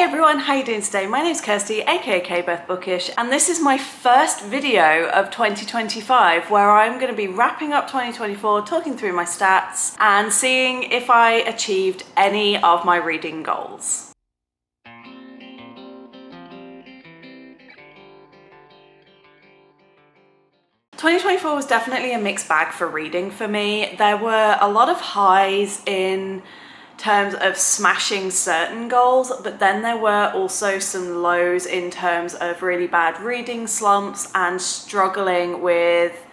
everyone, how you doing today? My name's Kirsty, aka Beth Bookish, and this is my first video of 2025 where I'm going to be wrapping up 2024, talking through my stats and seeing if I achieved any of my reading goals. "2024 was definitely a mixed bag for reading for me. There were a lot of highs in terms of smashing certain goals, but then there were also some lows in terms of really bad reading slumps and struggling with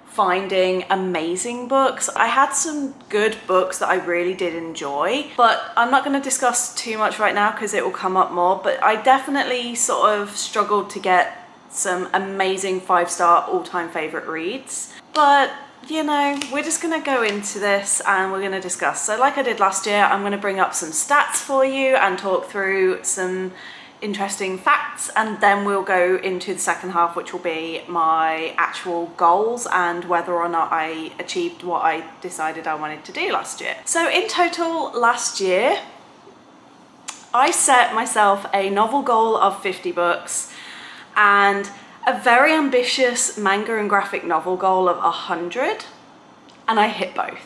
finding amazing books. I had some good books that I really did enjoy, but I'm not going to discuss too much right now because it will come up more, but I definitely sort of struggled to get some amazing 5-star all-time favorite reads. But you know, we're just gonna go into this and we're gonna discuss. So like I did last year, I'm gonna bring up some stats for you and talk through some interesting facts, and then we'll go into the second half, which will be my actual goals and whether or not I achieved what I decided I wanted to do last year. So in total last year, I set myself a novel goal of 50 books and a very ambitious manga and graphic novel goal of 100, and I hit both.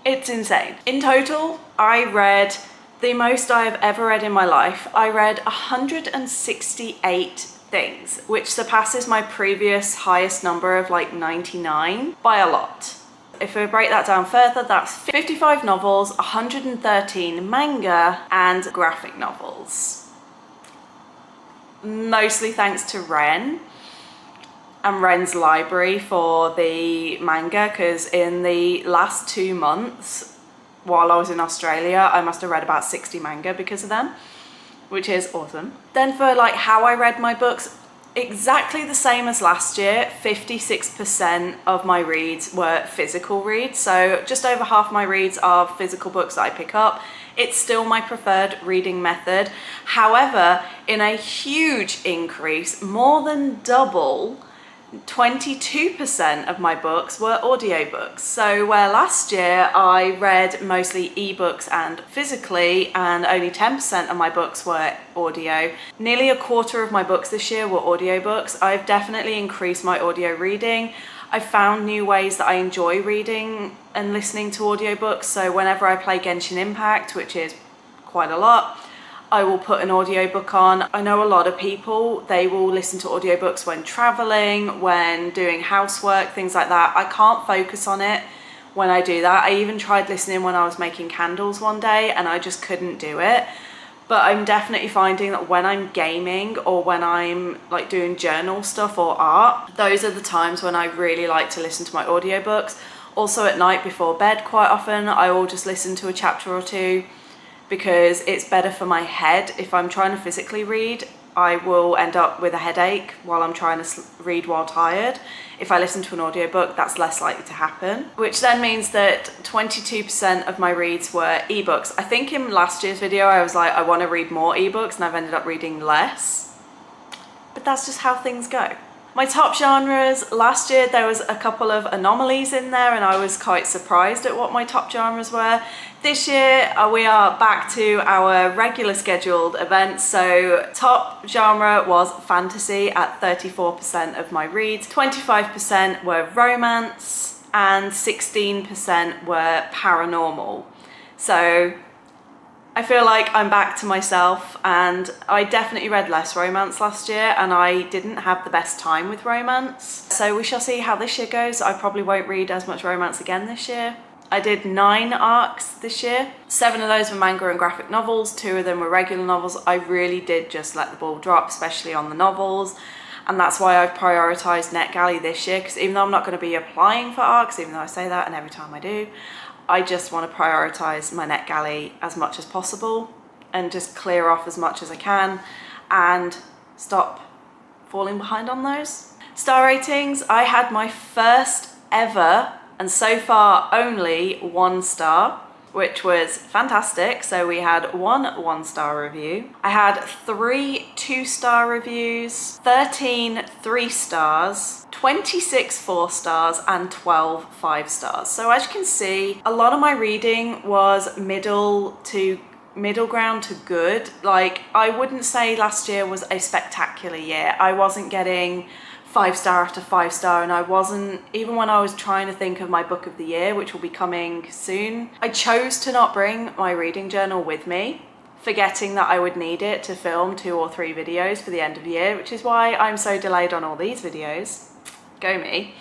It's insane. In total, I read the most I've ever read in my life. I read 168 things, which surpasses my previous highest number of like 99 by a lot. If we break that down further, that's 55 novels, 113 manga and graphic novels. Mostly thanks to Ren and Ren's library for the manga, because in the last 2 months while I was in Australia, I must have read about 60 manga because of them, which is awesome. Then for like how I read my books, exactly the same as last year, 56% of my reads were physical reads. So just over half my reads are physical books that I pick up. It's still my preferred reading method. However, in a huge increase, more than double, 22% of my books were audiobooks. So where last year I read mostly ebooks and physically, and only 10% of my books were audio, nearly a quarter of my books this year were audiobooks. I've definitely increased my audio reading. I found new ways that I enjoy reading and listening to audiobooks. So whenever I play Genshin Impact, which is quite a lot, I will put an audiobook on. I know a lot of people, they will listen to audiobooks when traveling, when doing housework, things like that. I can't focus on it when I do that. I even tried listening when I was making candles one day and I just couldn't do it. But I'm definitely finding that when I'm gaming or when I'm like doing journal stuff or art, those are the times when I really like to listen to my audiobooks. Also at night before bed, quite often I will just listen to a chapter or two because it's better for my head. If I'm trying to physically read, I will end up with a headache while I'm trying to read while tired. If I listen to an audiobook, that's less likely to happen, which then means that 22% of my reads were ebooks. I think in last year's video, I was like, I want to read more ebooks, and I've ended up reading less, but that's just how things go. My top genres, last year there was a couple of anomalies in there and I was quite surprised at what my top genres were. This year we are back to our regular scheduled events. So top genre was fantasy at 34% of my reads, 25% were romance and 16% were paranormal. So I feel like I'm back to myself, and I definitely read less romance last year and I didn't have the best time with romance. So we shall see how this year goes. I probably won't read as much romance again this year. I did 9 arcs this year. 7 of those were manga and graphic novels, 2 of them were regular novels. I really did just let the ball drop, especially on the novels. And that's why I've prioritized NetGalley this year, because even though I'm not going to be applying for arcs, even though I say that and every time I do, I just want to prioritize my NetGalley as much as possible and just clear off as much as I can and stop falling behind on those. Star ratings, I had my first ever and so far only 1 star, which was fantastic. So we had 1 1-star review. I had 3 2-star reviews, 13 3 stars, 26 4 stars and 12 5 stars. So as you can see, a lot of my reading was middle to middle ground to good. Like, I wouldn't say last year was a spectacular year. I wasn't getting 5-star after 5-star, and I wasn't, even when I was trying to think of my book of the year, which will be coming soon, I chose to not bring my reading journal with me, forgetting that I would need it to film 2 or 3 videos for the end of the year, which is why I'm so delayed on all these videos. Go me.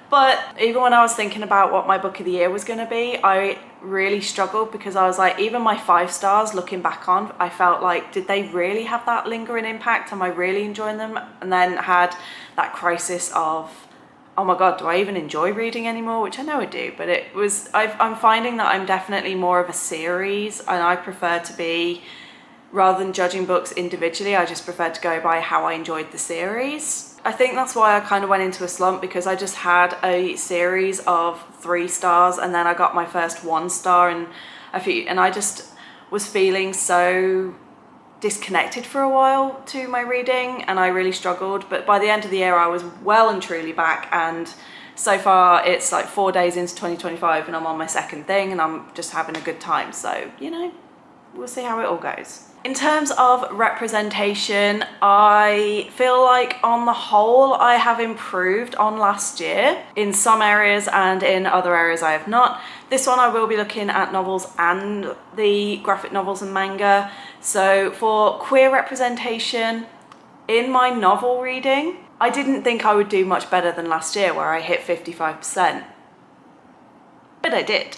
But even when I was thinking about what my book of the year was going to be, I really struggled, because I was like, even my 5 stars looking back on, I felt like, did they really have that lingering impact? Am I really enjoying them? And then had that crisis of, oh my God, do I even enjoy reading anymore? Which I know I do, but it was, I'm finding that I'm definitely more of a series, and I prefer to be, rather than judging books individually, I just prefer to go by how I enjoyed the series. I think that's why I kind of went into a slump, because I just had a series of 3 stars, and then I got my first 1 star and and I just was feeling so disconnected for a while to my reading, and I really struggled. But by the end of the year I was well and truly back, and so far it's like 4 days into 2025 and I'm on my second thing, and I'm just having a good time. So, you know, we'll see how it all goes. In terms of representation, I feel like on the whole I have improved on last year in some areas, and in other areas I have not. This one I will be looking at novels and the graphic novels and manga. So for queer representation in my novel reading, I didn't think I would do much better than last year, where I hit 55%. But I did.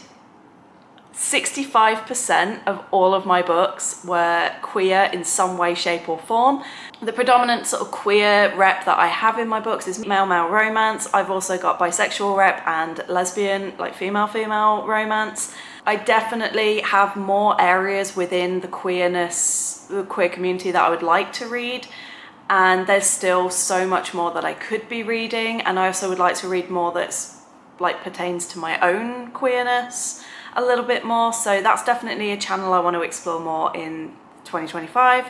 65% of all of my books were queer in some way, shape or form. The predominant sort of queer rep that I have in my books is male-male romance. I've also got bisexual rep and lesbian, like female-female romance. I definitely have more areas within the queerness, the queer community that I would like to read. And there's still so much more that I could be reading. And I also would like to read more that's like pertains to my own queerness a little bit more. So that's definitely a channel I want to explore more in 2025.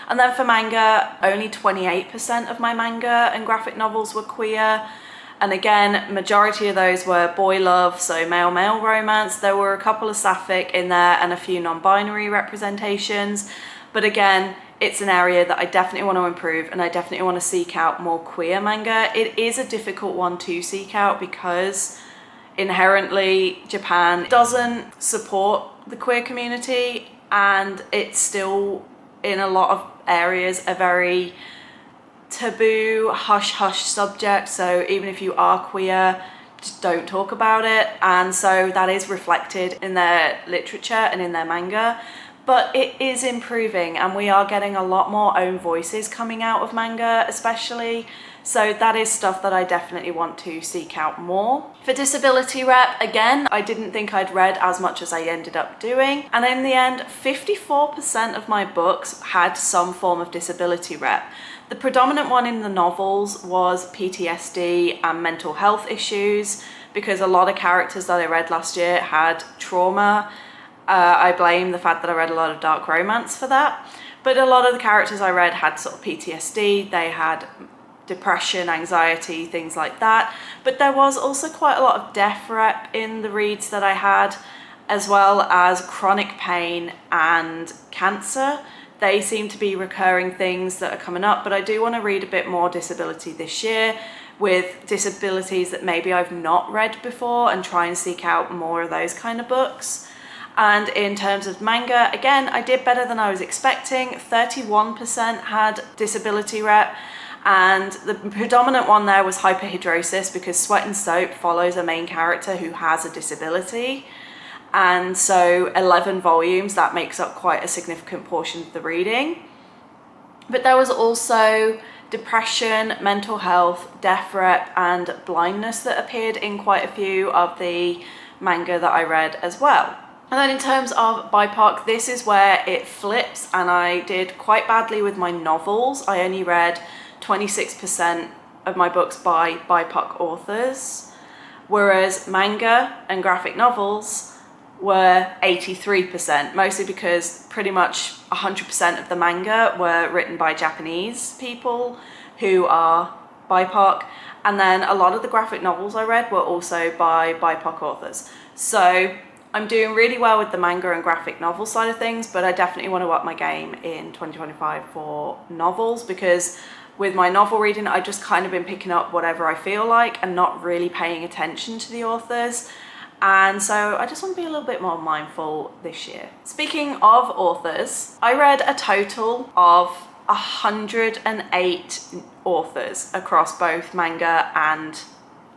And then for manga, only 28% of my manga and graphic novels were queer. And again, majority of those were boy love, so male-male romance. There were a couple of sapphic in there and a few non-binary representations. But again, it's an area that I definitely want to improve, and I definitely want to seek out more queer manga. It is a difficult one to seek out because inherently Japan doesn't support the queer community, and it's still in a lot of areas a very taboo, hush-hush subject. So even if you are queer, just don't talk about it. And so that is reflected in their literature and in their manga. But it is improving, and we are getting a lot more own voices coming out of manga especially. So that is stuff that I definitely want to seek out more. For disability rep, again, I didn't think I'd read as much as I ended up doing. And in the end, 54% of my books had some form of disability rep. The predominant one in the novels was PTSD and mental health issues, because a lot of characters that I read last year had trauma. I blame the fact that I read a lot of dark romance for that. But a lot of the characters I read had sort of PTSD, they had depression, anxiety, things like that. But there was also quite a lot of death rep in the reads that I had, as well as chronic pain and cancer. They seem to be recurring things that are coming up, but I do want to read a bit more disability this year, with disabilities that maybe I've not read before, and try and seek out more of those kind of books. And in terms of manga, again, I did better than I was expecting. 31% had disability rep, and the predominant one there was hyperhidrosis, because Sweat and Soap follows a main character who has a disability. And so 11 volumes, that makes up quite a significant portion of the reading. But there was also depression, mental health, death rep, and blindness that appeared in quite a few of the manga that I read as well. And then in terms of BIPOC, this is where it flips, and I did quite badly with my novels. I only read 26% of my books by BIPOC authors, whereas manga and graphic novels were 83%, mostly because pretty much 100% of the manga were written by Japanese people who are BIPOC, and then a lot of the graphic novels I read were also by BIPOC authors. So I'm doing really well with the manga and graphic novel side of things, but I definitely want to up my game in 2025 for novels, because with my novel reading, I've just kind of been picking up whatever I feel like and not really paying attention to the authors. And so I just want to be a little bit more mindful this year. Speaking of authors, I read a total of 108 authors across both manga and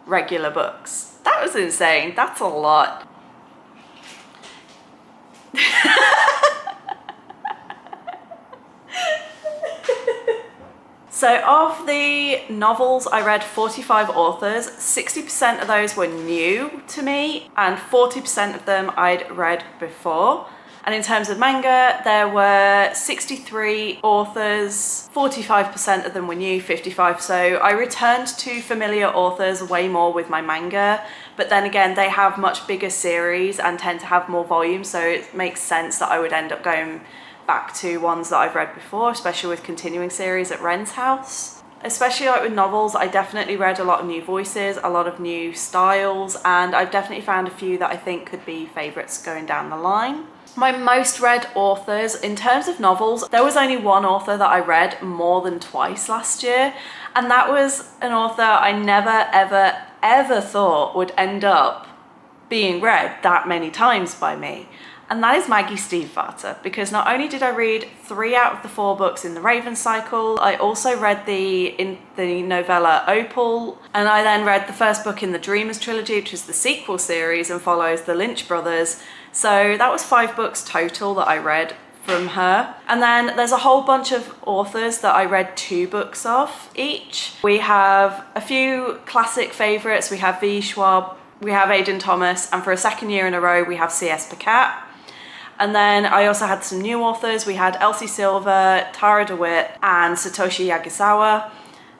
regular books. That was insane. That's a lot. So of the novels, I read 45 authors. 60% of those were new to me and 40% of them I'd read before. And in terms of manga, there were 63 authors, 45% of them were new, 55. So I returned to familiar authors way more with my manga, but then again, they have much bigger series and tend to have more volume. So it makes sense that I would end up going back to ones that I've read before, especially with continuing series at Ren's house. Especially like with novels, I definitely read a lot of new voices, a lot of new styles, and I've definitely found a few that I think could be favourites going down the line. My most read authors, in terms of novels, there was only one author that I read more than twice last year, and that was an author I never ever thought would end up being read that many times by me. And that is Maggie Stiefvater, because not only did I read 3 out of the 4 books in the Raven cycle, I also read the novella Opal, and I then read the first book in the Dreamers trilogy, which is the sequel series and follows the Lynch brothers. So that was 5 books total that I read from her. And then there's a whole bunch of authors that I read 2 books of each. We have a few classic favourites. We have V. Schwab, we have Aidan Thomas, and for a second year in a row, we have C.S. Pacat. And then I also had some new authors. We had Elsie Silver, Tara DeWitt, and Satoshi Yagisawa.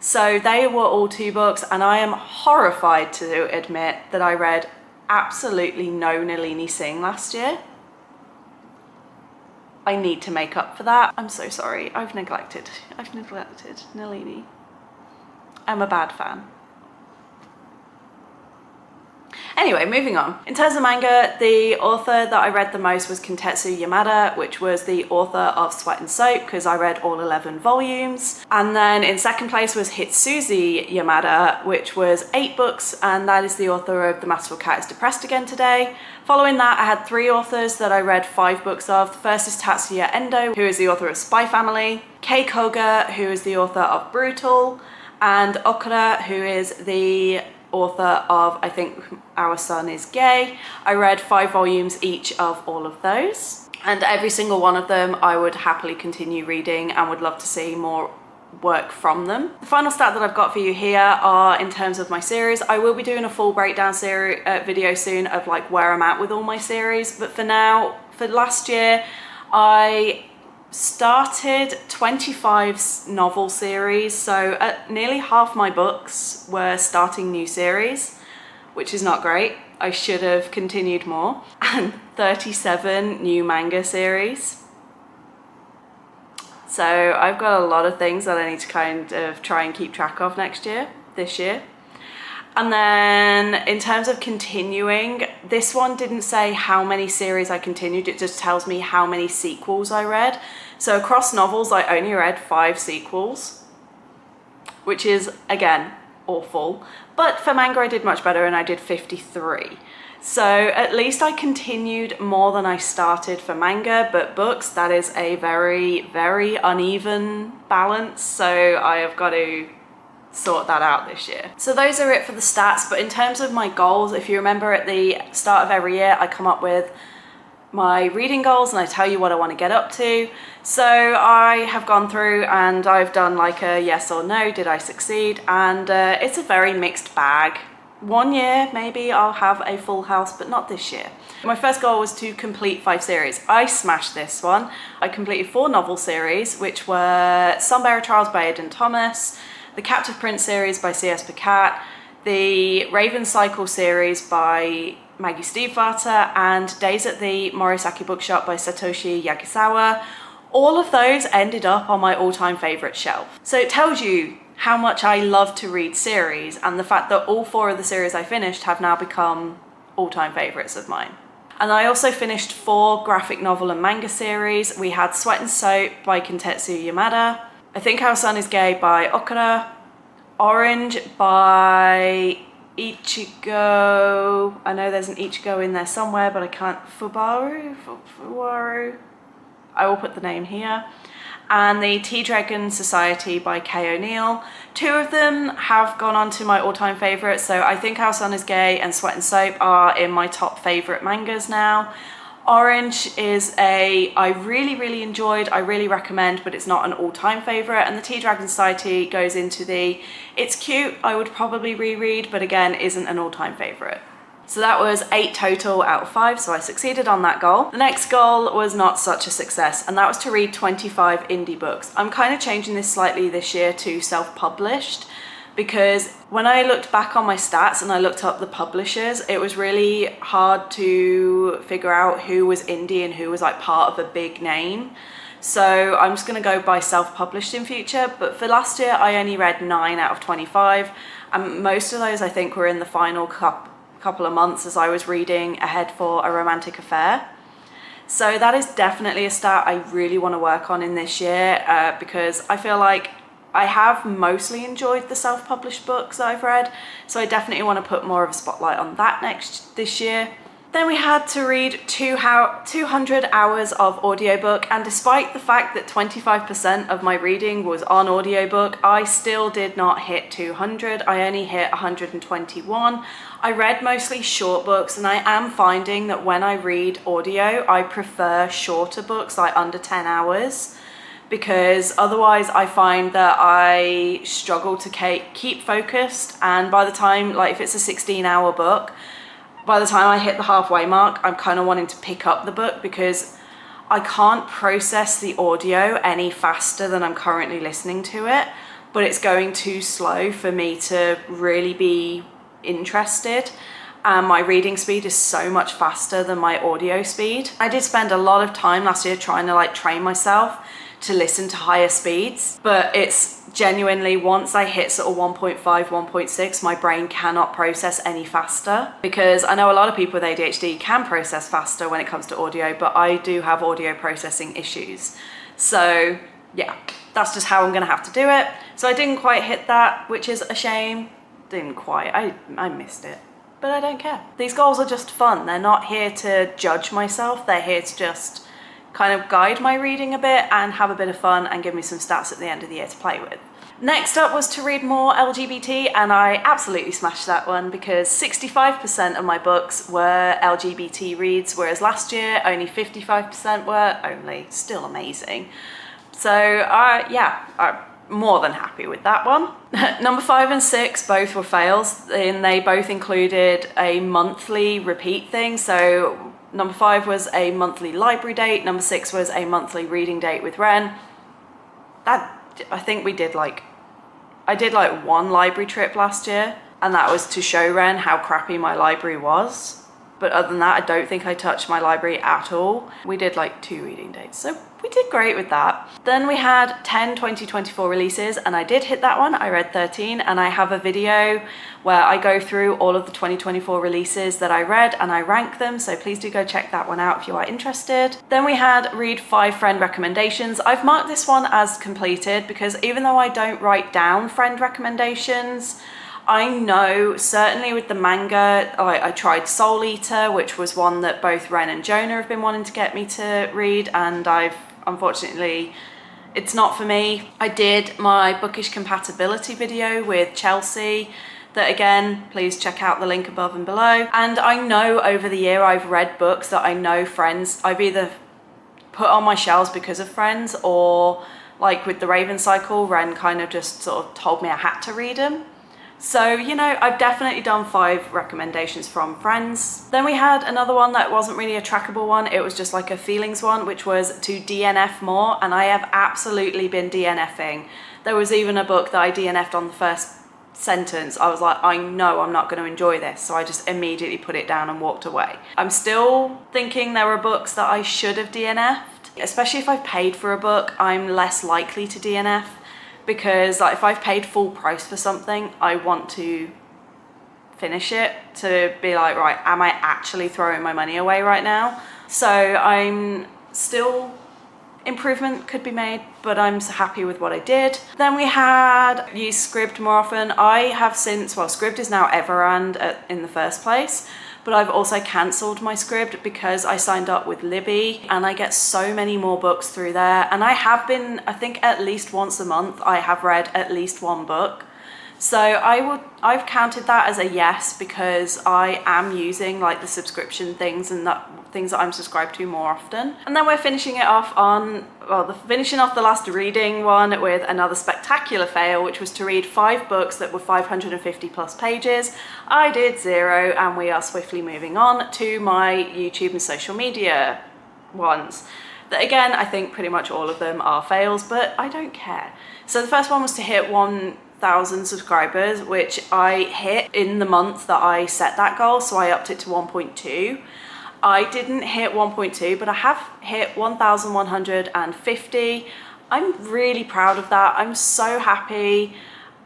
So they were all 2 books, and I am horrified to admit that I read absolutely no Nalini Singh last year. I need to make up for that. I'm so sorry. I've neglected Nalini. I'm a bad fan. Anyway, moving on. In terms of manga, the author that I read the most was Kintetsu Yamada, which was the author of Sweat and Soap, because I read all 11 volumes. And then in second place was Hitsuzi Yamada, which was 8 books, and that is the author of The Masterful Cat is Depressed Again Today. Following that, I had 3 authors that I read 5 books of. The first is Tatsuya Endo, who is the author of Spy Family, Kei Koga, who is the author of Brutal, and Okura, who is the author of I Think Our Son is Gay. I read 5 volumes each of all of those, and every single one of them I would happily continue reading and would love to see more work from them. The final stat that I've got for you here are in terms of my series. I will be doing a full breakdown video soon of like where I'm at with all my series, but for now, for last year, I started 25 novel series, so nearly half my books were starting new series, which is not great. I should have continued more. And 37 new manga series. So I've got a lot of things that I need to kind of try and keep track of this year. And then in terms of continuing, this one didn't say how many series I continued, it just tells me how many sequels I read. So across novels, I only read 5 sequels, which is, again, awful. But for manga, I did much better and I did 53. So at least I continued more than I started for manga, but books, that is a very, very uneven balance. So I have got to sort that out this year. So those are it for the stats, but in terms of my goals, if you remember at the start of every year, I come up with my reading goals and I tell you what I want to get up to. So I have gone through and I've done like a yes or no, did I succeed? And it's a very mixed bag. One year maybe I'll have a full house, but not this year. My first goal was to complete 5 series. I smashed this one. I completed 4 novel series, which were Sunbearer Trials by Aidan Thomas, the Captive Prince series by C.S. Pacat, the Raven Cycle series by Maggie Stiefvater, and Days at the Morisaki Bookshop by Satoshi Yagisawa. All of those ended up on my all-time favourite shelf. So it tells you how much I love to read series, and the fact that all 4 of the series I finished have now become all-time favourites of mine. And I also finished 4 graphic novel and manga series. We had Sweat and Soap by Kintetsu Yamada, I Think Our Son is Gay by Okura, Orange by Ichigo. I know there's an Ichigo in there somewhere, but I can't. Fuwaru. I will put the name here. And the Tea Dragon Society by Kay O'Neill. 2 of them have gone on to my all-time favourites, so I Think Our Son is Gay and Sweat and Soap are in my top favourite mangas now. Orange is I really enjoyed, I really recommend, but it's not an all-time favourite. And the Tea Dragon Society goes into it's cute, I would probably reread, but again, isn't an all-time favourite. So that was 8 total out of 5, so I succeeded on that goal. The next goal was not such a success, and that was to read 25 indie books. I'm kind of changing this slightly this year to self-published, because when I looked back on my stats and I looked up the publishers, it was really hard to figure out who was indie and who was like part of a big name. So I'm just going to go by self-published in future, but for last year I only read 9 out of 25, and most of those I think were in the final couple of months as I was reading ahead for a romantic affair. So that is definitely a stat I really want to work on in this year, because I feel like I have mostly enjoyed the self-published books that I've read, so I definitely want to put more of a spotlight on that this year. Then we had to read 200 hours of audiobook, and despite the fact that 25% of my reading was on audiobook, I still did not hit 200. I only hit 121. I read mostly short books, and I am finding that when I read audio, I prefer shorter books, like under 10 hours, because otherwise I find that I struggle to keep focused, and by the time, like if it's a 16-hour book, by the time I hit the halfway mark, I'm kind of wanting to pick up the book because I can't process the audio any faster than I'm currently listening to it, but it's going too slow for me to really be interested. And my reading speed is so much faster than my audio speed. I did spend a lot of time last year trying to train myself to listen to higher speeds, but it's genuinely, once I hit sort of 1.5, 1.6, my brain cannot process any faster, because I know a lot of people with ADHD can process faster when it comes to audio, but I do have audio processing issues. So yeah, that's just how I'm gonna have to do it. So I didn't quite hit that, which is a shame. Didn't quite, I missed it, but I don't care. These goals are just fun. They're not here to judge myself. They're here to just kind of guide my reading a bit and have a bit of fun and give me some stats at the end of the year to play with. Next up was to read more LGBT, and I absolutely smashed that one because 65% of my books were LGBT reads, whereas last year only 55% were. Still amazing. So yeah, I'm more than happy with that one. Number 5 and 6 both were fails, and they both included a monthly repeat thing. So number 5 was a monthly library date. Number 6 was a monthly reading date with Ren. I think we did I did one library trip last year, and that was to show Ren how crappy my library was. But other than that, I don't think I touched my library at all. We did 2 reading dates, so we did great with that. Then we had 10 2024 releases, and I did hit that one. I read 13, and I have a video where I go through all of the 2024 releases that I read and I rank them, so please do go check that one out if you are interested. Then we had read 5 friend recommendations. I've marked this one as completed because even though I don't write down friend recommendations, I know certainly with the manga, I tried Soul Eater, which was one that both Ren and Jonah have been wanting to get me to read, and unfortunately, it's not for me. I did my bookish compatibility video with Chelsea, that again, please check out the link above and below. And I know over the year I've read books that I know friends, I've either put on my shelves because of friends, or with the Raven Cycle, Ren kind of just sort of told me I had to read them. So, I've definitely done 5 recommendations from friends. Then we had another one that wasn't really a trackable one. It was just a feelings one, which was to DNF more. And I have absolutely been DNFing. There was even a book that I DNF'd on the first sentence. I was like, I know I'm not going to enjoy this. So I just immediately put it down and walked away. I'm still thinking there are books that I should have DNF'd. Especially if I've paid for a book, I'm less likely to DNF. Because if I've paid full price for something, I want to finish it to be like, right, am I actually throwing my money away right now? So I'm still, improvement could be made, but I'm so happy with what I did. Then we had use Scribd more often. I have since, well, Scribd is now Everand in the first place, but I've also cancelled my Scribd because I signed up with Libby and I get so many more books through there. And I have been, I think at least once a month, I have read at least one book. So I've counted that as a yes because I am using like the subscription things and things that I'm subscribed to more often. And then we're finishing it off on, well, finishing off the last reading one with another spectacular fail, which was to read 5 books that were 550 plus pages. I did 0, and we are swiftly moving on to my YouTube and social media ones. That again, I think pretty much all of them are fails, but I don't care. So the first one was to hit 1,000 subscribers, which I hit in the month that I set that goal, so I upped it to 1.2. I didn't hit 1.2, but I have hit 1,150. I'm really proud of that. I'm so happy,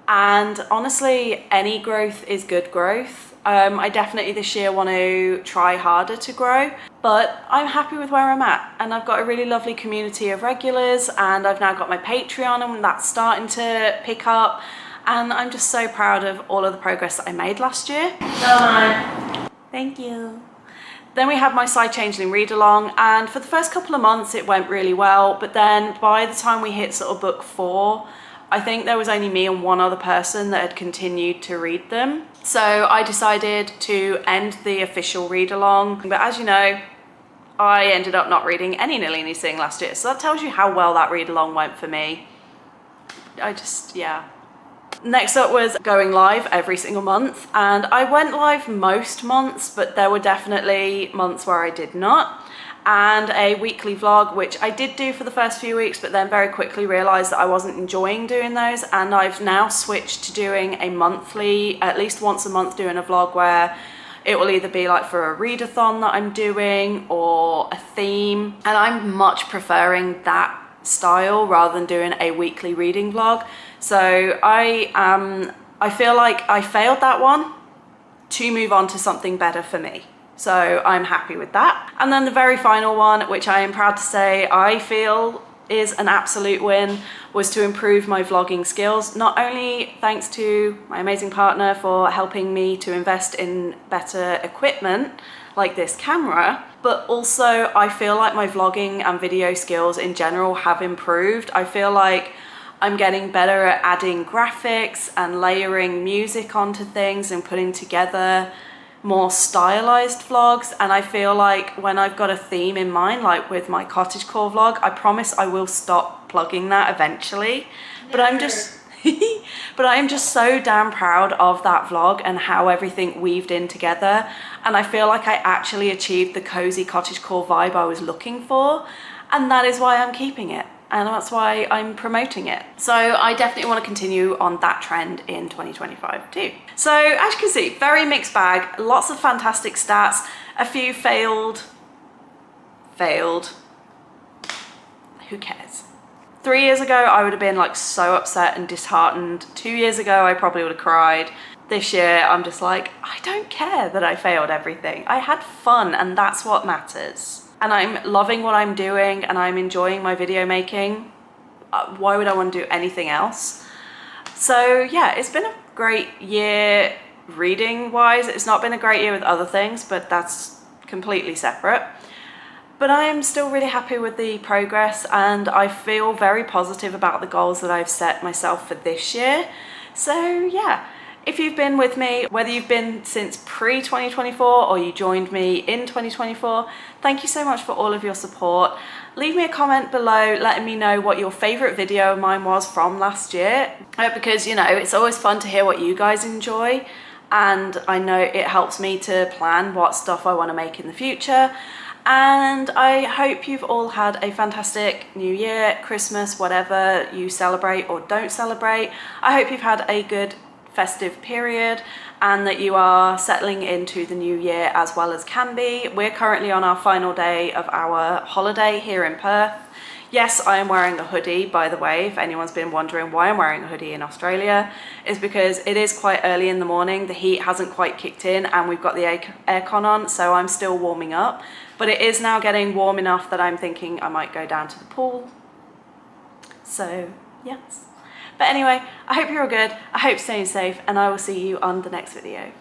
and honestly, any growth is good growth. I definitely this year want to try harder to grow, but I'm happy with where I'm at, and I've got a really lovely community of regulars, and I've now got my Patreon and that's starting to pick up, and I'm just so proud of all of the progress that I made last year. Thank you. Then we had my Side Changeling read along, and for the first couple of months it went really well, but then by the time we hit sort of book 4, I think there was only me and one other person that had continued to read them. So I decided to end the official read along. But as you know, I ended up not reading any Nalini Singh last year. So that tells you how well that read along went for me. Yeah. Next up was going live every single month. And I went live most months, but there were definitely months where I did not. And a weekly vlog, which I did do for the first few weeks, but then very quickly realized that I wasn't enjoying doing those. And I've now switched to doing a monthly, at least once a month, doing a vlog where it will either be like for a readathon that I'm doing or a theme. And I'm much preferring that style rather than doing a weekly reading vlog. So I feel like I failed that one to move on to something better for me. So I'm happy with that. And then the very final one, which I am proud to say I feel is an absolute win, was to improve my vlogging skills. Not only thanks to my amazing partner for helping me to invest in better equipment like this camera, but also I feel like my vlogging and video skills in general have improved. I feel like I'm getting better at adding graphics and layering music onto things and putting together more stylized vlogs. And I feel like when I've got a theme in mind, like with my cottagecore vlog, I promise I will stop plugging that eventually. But I'm just so damn proud of that vlog and how everything weaved in together. And I feel like I actually achieved the cozy cottagecore vibe I was looking for, and that is why I'm keeping it. And that's why I'm promoting it. So I definitely want to continue on that trend in 2025 too. So as you can see, very mixed bag, lots of fantastic stats, a few failed. Who cares? 3 years ago, I would have been like so upset and disheartened. 2 years ago, I probably would have cried. This year, I'm just like, I don't care that I failed everything. I had fun, and that's what matters. And I'm loving what I'm doing, and I'm enjoying my video making. Why would I want to do anything else? So yeah, it's been a great year reading wise. It's not been a great year with other things, but that's completely separate. But I am still really happy with the progress, and I feel very positive about the goals that I've set myself for this year. So yeah, if you've been with me, whether you've been since pre-2024 or you joined me in 2024, thank you so much for all of your support. Leave me a comment below letting me know what your favorite video of mine was from last year, because you know, it's always fun to hear what you guys enjoy, and I know it helps me to plan what stuff I want to make in the future. And I hope you've all had a fantastic New Year, Christmas, whatever you celebrate or don't celebrate. I hope you've had a good festive period and that you are settling into the new year as well as can be. We're currently on our final day of our holiday here in Perth. Yes, I am wearing a hoodie, by the way, if anyone's been wondering why I'm wearing a hoodie in Australia, is because it is quite early in the morning, the heat hasn't quite kicked in and we've got the aircon on, so I'm still warming up. But it is now getting warm enough that I'm thinking I might go down to the pool. So, yes. But anyway, I hope you're all good, I hope you're staying safe, and I will see you on the next video.